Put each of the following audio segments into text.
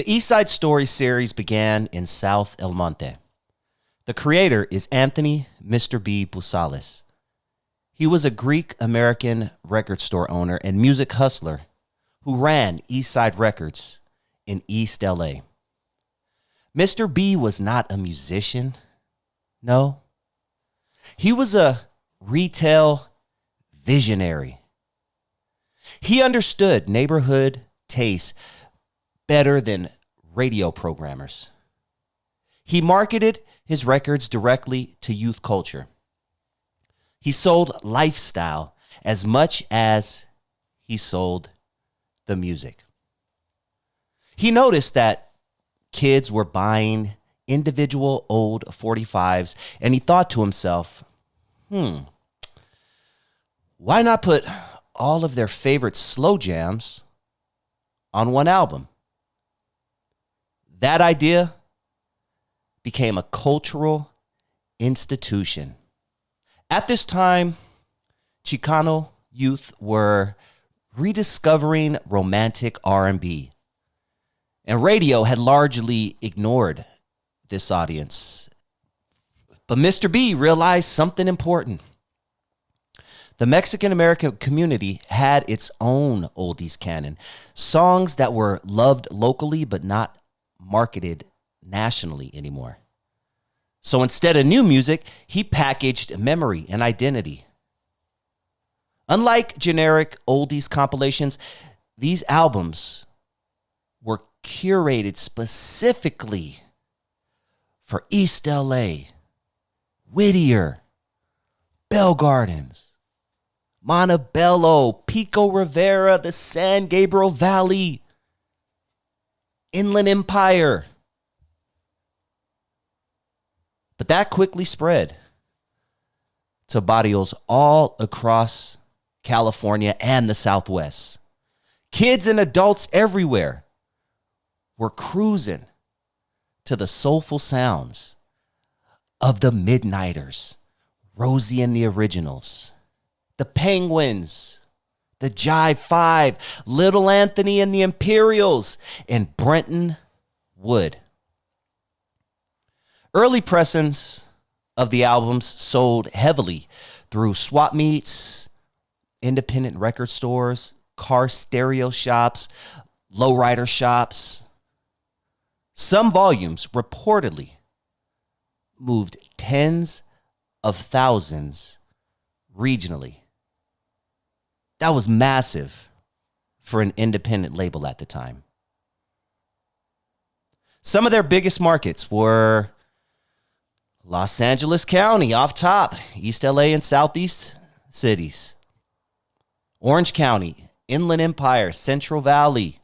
The East Side Story series began in South El Monte. The creator is Anthony Mr. B. Bousalis. He was a Greek-American record store owner and music hustler who ran East Side Records in East LA. Mr. B was not a musician. No. He was a retail visionary. He understood neighborhood tastes better than radio programmers. He marketed his records directly to youth culture. He sold lifestyle as much as he sold the music. He noticed that kids were buying individual old 45s, and he thought to himself, why not put all of their favorite slow jams on one album? That idea became a cultural institution. At this time, Chicano youth were rediscovering romantic R&B, and radio had largely ignored this audience. But Mr. B realized something important. The Mexican-American community had its own oldies canon, songs that were loved locally but not marketed nationally anymore. So instead of new music, he packaged memory and identity. Unlike generic oldies compilations, these albums were curated specifically for East LA, Whittier, Bell Gardens, Montebello, Pico Rivera, the San Gabriel Valley, Inland Empire. But that quickly spread to barrios all across California and the Southwest. Kids and adults everywhere were cruising to the soulful sounds of the Midnighters, Rosie and the Originals, the Penguins, the Jive Five, Little Anthony and the Imperials, and Brenton Wood. Early pressings of the albums sold heavily through swap meets, independent record stores, car stereo shops, lowrider shops. Some volumes reportedly moved tens of thousands regionally. That was massive for an independent label at the time. Some of their biggest markets were Los Angeles County, off top, East LA and Southeast cities. Orange County, Inland Empire, Central Valley,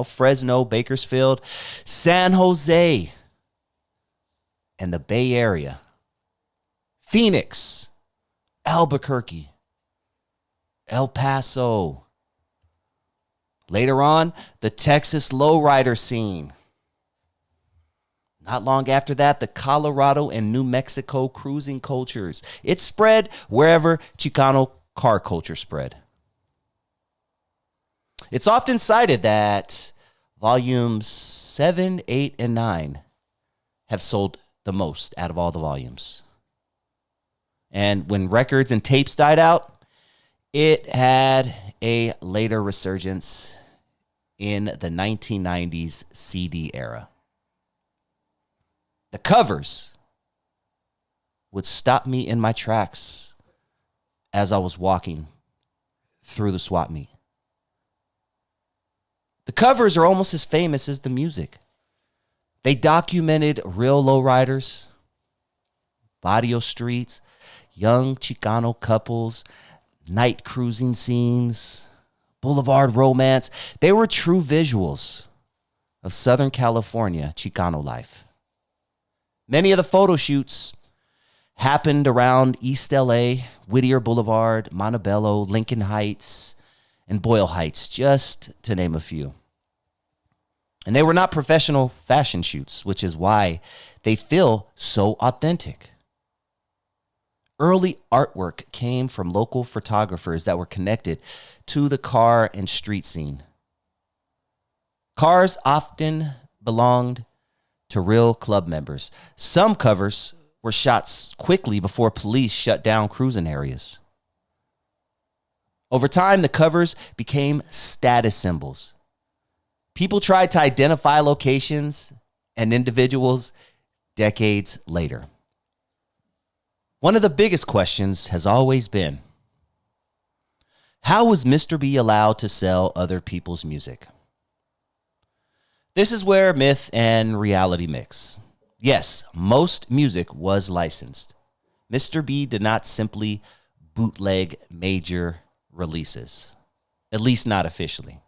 Fresno, Bakersfield, San Jose, and the Bay Area. Phoenix, Albuquerque, El Paso. Later on, the Texas lowrider scene. Not long after that, the Colorado and New Mexico cruising cultures. It spread wherever Chicano car culture spread. It's often cited that volumes 7, 8, and 9 have sold the most out of all the volumes. And when records and tapes died out, it had a later resurgence in the 1990s CD era. The covers would stop me in my tracks as I was walking through the swap meet. The covers are almost as famous as the music. They documented real lowriders, barrio streets, young Chicano couples, night cruising scenes, boulevard romance. They were true visuals of Southern California Chicano life. Many of the photo shoots happened around East LA, Whittier Boulevard, Montebello, Lincoln Heights, and Boyle Heights, just to name a few. And they were not professional fashion shoots, which is why they feel so authentic. Early artwork came from local photographers that were connected to the car and street scene. Cars often belonged to real club members. Some covers were shot quickly before police shut down cruising areas. Over time, the covers became status symbols. People tried to identify locations and individuals decades later. One of the biggest questions has always been, how was Mr. B allowed to sell other people's music? This is where myth and reality mix. Yes, most music was licensed. Mr. B did not simply bootleg major releases, at least not officially.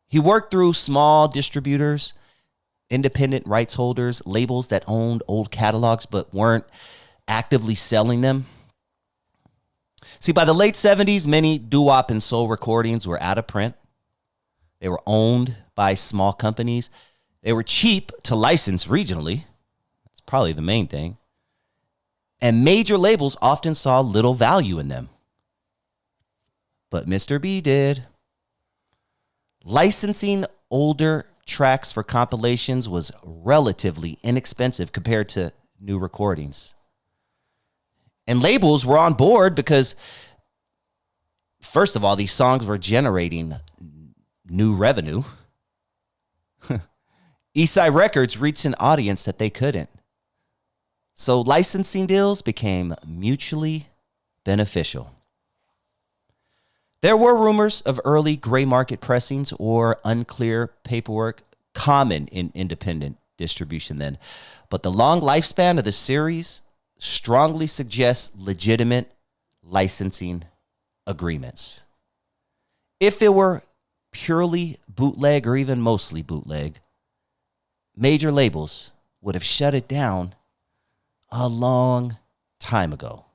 He worked through small distributors, independent rights holders, labels that owned old catalogs but weren't actively selling them. See, by the late 70s, many doo-wop and soul recordings were out of print. They were owned by small companies. They were cheap to license regionally. That's probably the main thing. And major labels often saw little value in them. But Mr. B did. Licensing older tracks for compilations was relatively inexpensive compared to new recordings. And labels were on board because, first of all, these songs were generating new revenue. Eastside Records reached an audience that they couldn't. So licensing deals became mutually beneficial. There were rumors of early gray market pressings or unclear paperwork common in independent distribution then. But the long lifespan of the series strongly suggests legitimate licensing agreements. If it were purely bootleg or even mostly bootleg, major labels would have shut it down a long time ago.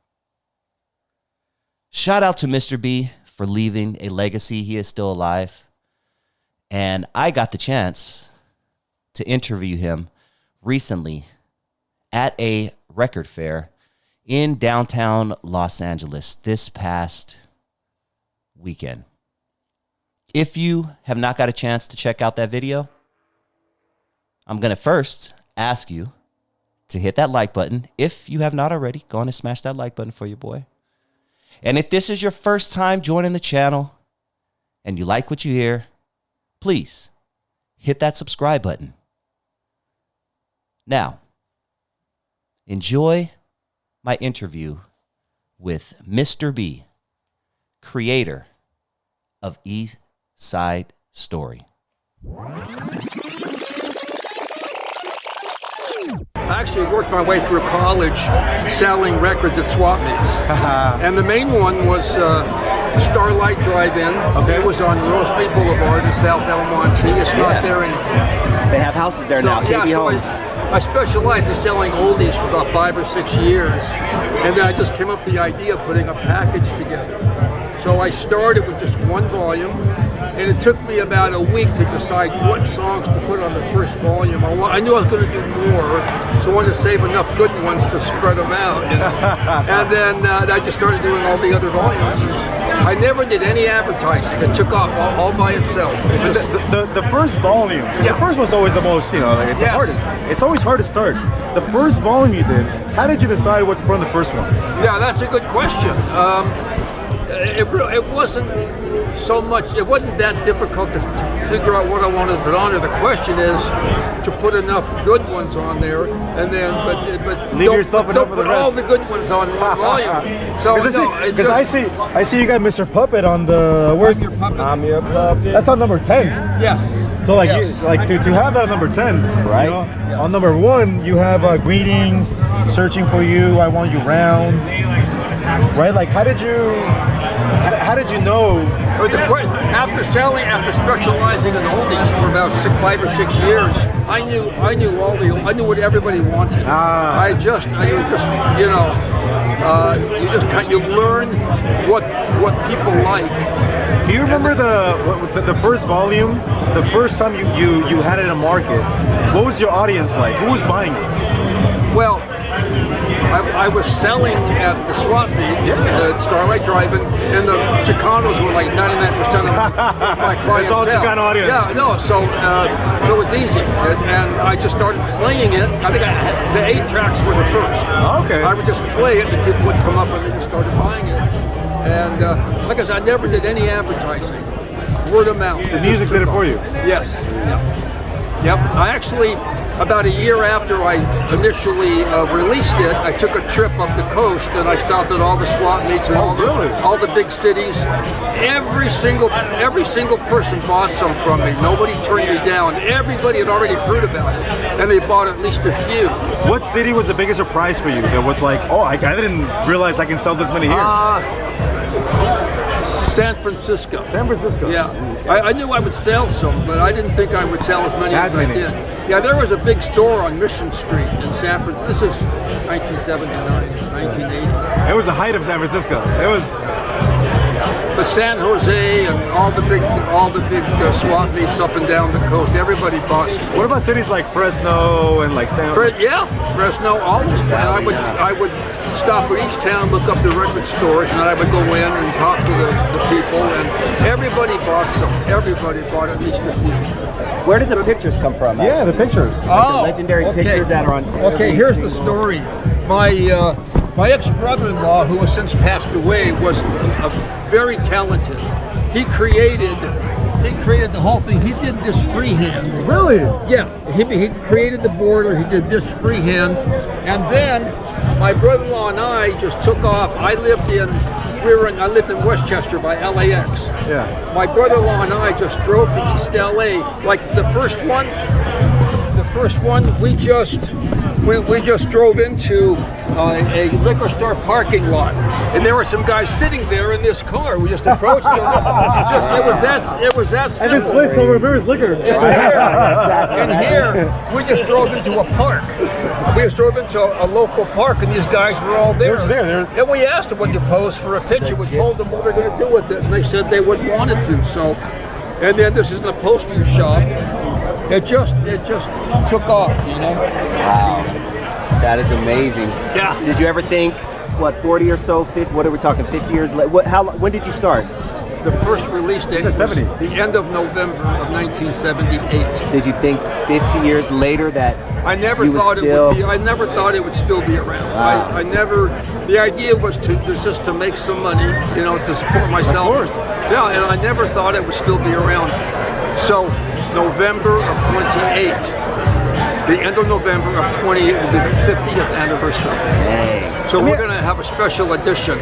Shout out to Mr. B for leaving a legacy. He is still alive. And I got the chance to interview him recently at a record fair in downtown Los Angeles this past weekend. If you have not got a chance to check out that video, I'm going to first ask you to hit that like button. If you have not already, go on and smash that like button for your boy. And if this is your first time joining the channel and you like what you hear, please hit that subscribe button. Now, enjoy my interview with Mr. B, creator of East Side Story. I actually worked my way through college selling records at swap meets. And the main one was Starlight Drive-In. Okay. It was on Rose Street Boulevard in South El Monte. It's not there anymore. They have houses there now, KB Homes. I specialized in selling oldies for about 5 or 6 years. And then I just came up with the idea of putting a package together. So I started with just one volume. And it took me about a week to decide what songs to put on the first volume. I knew I was going to do more, so I wanted to save enough good ones to spread them out. And then I just started doing all the other volumes. I never did any advertising. It took off all by itself. The first volume, Yeah. the first one's always the most, it's the Yes. hardest. It's always hard to start. The first volume you did, how did you decide what to put on the first one? Yeah, that's a good question. It wasn't so much, it wasn't that difficult to figure out what I wanted to put on there. The question is to put enough good ones on there, and then, but Leave yourself enough for the put rest. all the good ones on one volume. So Because I see you got Mr. Puppet on the, where's I'm Your Puppet. I'm Your Puppet. That's on number 10. Yes. So like, Yes. to have that on number 10, right? Yes. On number 1, you have Greetings, Searching for You, I Want You Round, right? Like, how did you know? After specializing in oldies for about 5 or 6 years, I knew what everybody wanted. You learn what people like. Do you remember the first volume? The first time you had it in market, what was your audience like? Who was buying it? Well, I was selling at the swap meet, the Starlight Drive-In, and the Chicanos were like 99% of my clientele. It's all Chicano audience. Yeah, no, so it was easy, and I just started playing it. I think the 8 tracks were the first. Okay. I would just play it, and people would come up and they just started buying it. And like I said, I never did any advertising. Word of mouth. The music did it for you. Yes. Yep. I actually, about a year after I initially released it, I took a trip up the coast and I stopped at all the swap meets and all the big cities. Every single person bought some from me. Nobody turned me down. Everybody had already heard about it, and they bought at least a few. What city was the biggest surprise for you? That was like, oh, I didn't realize I can sell this many here. San Francisco. San Francisco. Yeah, I knew I would sell some, but I didn't think I would sell as many as I did. Yeah, there was a big store on Mission Street in San Francisco. This is 1979, 1980. It was the height of San Francisco. It was. But San Jose and all the big swap meets up and down the coast, everybody bought. What about cities like Fresno and like San? Yeah, Fresno always. And I would stop at each town, look up the record stores, and then I would go in and talk to the people, and everybody bought some. Everybody bought at least a few. Where did the pictures come from? Yeah, the pictures. The legendary pictures that are on. Okay, here's the story. My ex-brother-in-law, who has since passed away, was very talented. He created the whole thing. He did this freehand. Really? Yeah, he created the border. He did this freehand, and then my brother-in-law and I just took off. I lived in Westchester by LAX. Yeah. My brother-in-law and I just drove to East LA. Like the first one, we just drove into a liquor store parking lot, and there were some guys sitting there in this car. We just approached them. It was that simple. And this place called Ramirez Liquor. And here, we just drove into a park. We just drove into a local park, and these guys were all there. And we asked them, would you pose for a picture? We told them what we were going to do with it, and they said they would want it to. So, and then this is an upholstery shop. It just took off, you know. Wow, that is amazing. Yeah. Did you ever think, 40 or so, 50, what are we talking, 50 years later? When did you start? The first release date was the end of November of 1978. Did you think 50 years later that I never thought it would still be around. Wow. I never. The idea was just to make some money, you know, to support myself. Of course. Yeah, and I never thought it would still be around. So November of 28. The end of November of 28 will be the 50th anniversary. Dang. So we're going to have a special edition.